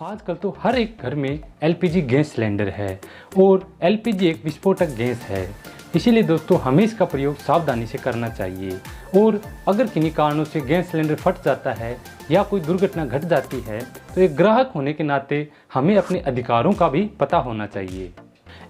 आजकल तो हर एक घर में एलपीजी गैस सिलेंडर है और एलपीजी एक विस्फोटक गैस है। इसीलिए दोस्तों हमें इसका प्रयोग सावधानी से करना चाहिए और अगर किन्हीं कारणों से गैस सिलेंडर फट जाता है या कोई दुर्घटना घट जाती है तो एक ग्राहक होने के नाते हमें अपने अधिकारों का भी पता होना चाहिए।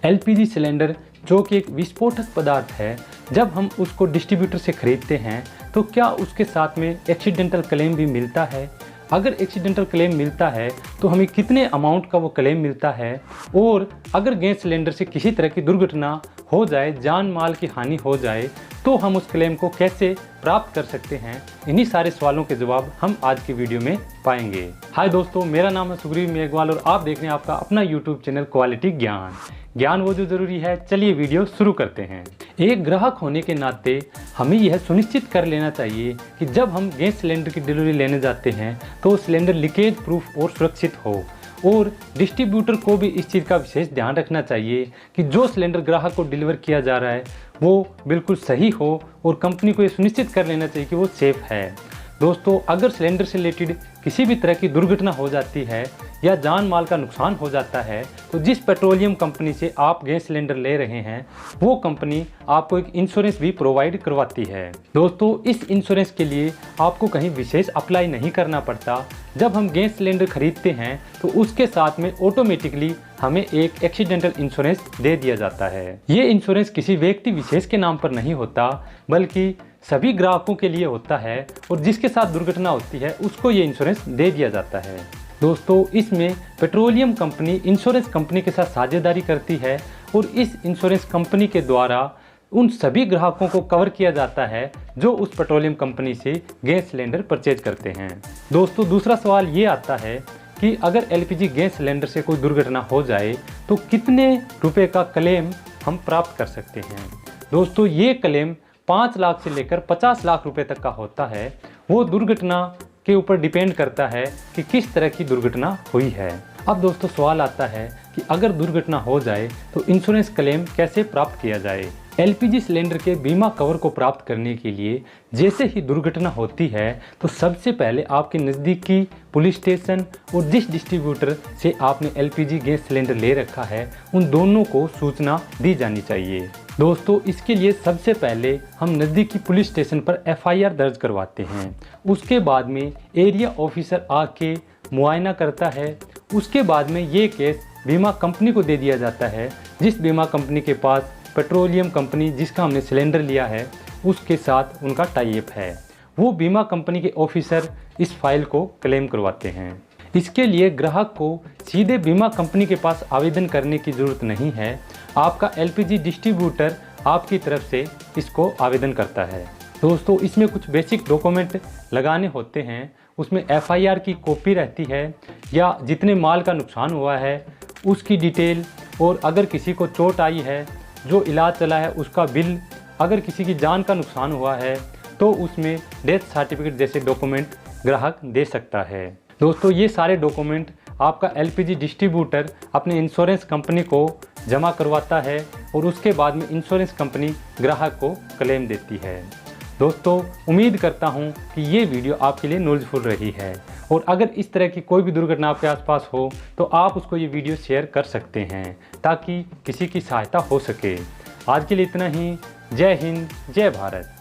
एलपीजी सिलेंडर जो कि एक विस्फोटक पदार्थ है, जब हम उसको डिस्ट्रीब्यूटर से खरीदते हैं तो क्या उसके साथ में एक्सीडेंटल क्लेम भी मिलता है? अगर एक्सीडेंटल क्लेम मिलता है तो हमें कितने अमाउंट का वो क्लेम मिलता है, और अगर गैस सिलेंडर से किसी तरह की दुर्घटना हो जाए, जान माल की हानि हो जाए, तो हम उस क्लेम को कैसे प्राप्त कर सकते हैं? इन्हीं सारे सवालों के जवाब हम आज की वीडियो में पाएंगे। हाय दोस्तों, मेरा नाम है सुग्रीव मेघवाल और आप देख रहे हैं आपका अपना यूट्यूब चैनल क्वालिटी ज्ञान वो जो जरूरी है। चलिए वीडियो शुरू करते हैं। एक ग्राहक होने के नाते हमें यह सुनिश्चित कर लेना चाहिए कि जब हम गैस सिलेंडर की डिलीवरी लेने जाते हैं तो सिलेंडर लीकेज प्रूफ और सुरक्षित हो, और डिस्ट्रीब्यूटर को भी इस चीज़ का विशेष ध्यान रखना चाहिए कि जो सिलेंडर ग्राहक को डिलीवर किया जा रहा है वो बिल्कुल सही हो, और कंपनी को ये सुनिश्चित कर लेना चाहिए कि वो सेफ़ है। दोस्तों, अगर सिलेंडर से रिलेटेड किसी भी तरह की दुर्घटना हो जाती है या जान माल का नुकसान हो जाता है तो जिस पेट्रोलियम कंपनी से आप गैस सिलेंडर ले रहे हैं वो कंपनी आपको एक इंश्योरेंस भी प्रोवाइड करवाती है। दोस्तों, इस इंश्योरेंस के लिए आपको कहीं विशेष अप्लाई नहीं करना पड़ता। जब हम गैस सिलेंडर खरीदते हैं तो उसके साथ में ऑटोमेटिकली हमें एक एक्सीडेंटल इंश्योरेंस दे दिया जाता है। ये इंश्योरेंस किसी व्यक्ति विशेष के नाम पर नहीं होता बल्कि सभी ग्राहकों के लिए होता है, और जिसके साथ दुर्घटना होती है उसको ये इंश्योरेंस दे दिया जाता है। दोस्तों, इसमें पेट्रोलियम कंपनी इंश्योरेंस कंपनी के साथ साझेदारी करती है और इस इंश्योरेंस कंपनी के द्वारा उन सभी ग्राहकों को कवर किया जाता है जो उस पेट्रोलियम कंपनी से गैस सिलेंडर परचेज करते हैं। दोस्तों, दूसरा सवाल ये आता है कि अगर एलपीजी गैस सिलेंडर से कोई दुर्घटना हो जाए तो कितने रुपए का क्लेम हम प्राप्त कर सकते हैं? दोस्तों, ये क्लेम 5 लाख से लेकर 50 लाख रुपए तक का होता है। वो दुर्घटना के ऊपर डिपेंड करता है कि किस तरह की दुर्घटना हुई है। अब दोस्तों, सवाल आता है कि अगर दुर्घटना हो जाए तो इंश्योरेंस क्लेम कैसे प्राप्त किया जाए? एलपीजी सिलेंडर के बीमा कवर को प्राप्त करने के लिए जैसे ही दुर्घटना होती है तो सबसे पहले आपके नज़दीकी पुलिस स्टेशन और जिस डिस्ट्रीब्यूटर से आपने एलपीजी गैस सिलेंडर ले रखा है उन दोनों को सूचना दी जानी चाहिए। दोस्तों, इसके लिए सबसे पहले हम नज़दीकी पुलिस स्टेशन पर एफआईआर दर्ज करवाते हैं। उसके बाद में एरिया ऑफिसर आके मुआयना करता है। उसके बाद में ये केस बीमा कंपनी को दे दिया जाता है, जिस बीमा कंपनी के पास पेट्रोलियम कंपनी जिसका हमने सिलेंडर लिया है उसके साथ उनका टाई अप है। वो बीमा कंपनी के ऑफिसर इस फाइल को क्लेम करवाते हैं। इसके लिए ग्राहक को सीधे बीमा कंपनी के पास आवेदन करने की ज़रूरत नहीं है। आपका एलपीजी डिस्ट्रीब्यूटर आपकी तरफ से इसको आवेदन करता है। दोस्तों, इसमें कुछ बेसिक डॉक्यूमेंट लगाने होते हैं। उसमें एफआईआर की कॉपी रहती है या जितने माल का नुकसान हुआ है उसकी डिटेल, और अगर किसी को चोट आई है जो इलाज चला है उसका बिल, अगर किसी की जान का नुकसान हुआ है तो उसमें डेथ सर्टिफिकेट जैसे डॉक्यूमेंट ग्राहक दे सकता है। दोस्तों, ये सारे डॉक्यूमेंट आपका एलपीजी डिस्ट्रीब्यूटर अपने इंश्योरेंस कंपनी को जमा करवाता है और उसके बाद में इंश्योरेंस कंपनी ग्राहक को क्लेम देती है। दोस्तों, उम्मीद करता हूँ कि ये वीडियो आपके लिए नॉलेजफुल रही है, और अगर इस तरह की कोई भी दुर्घटना आपके आसपास हो तो आप उसको ये वीडियो शेयर कर सकते हैं ताकि किसी की सहायता हो सके। आज के लिए इतना ही। जय हिंद, जय भारत।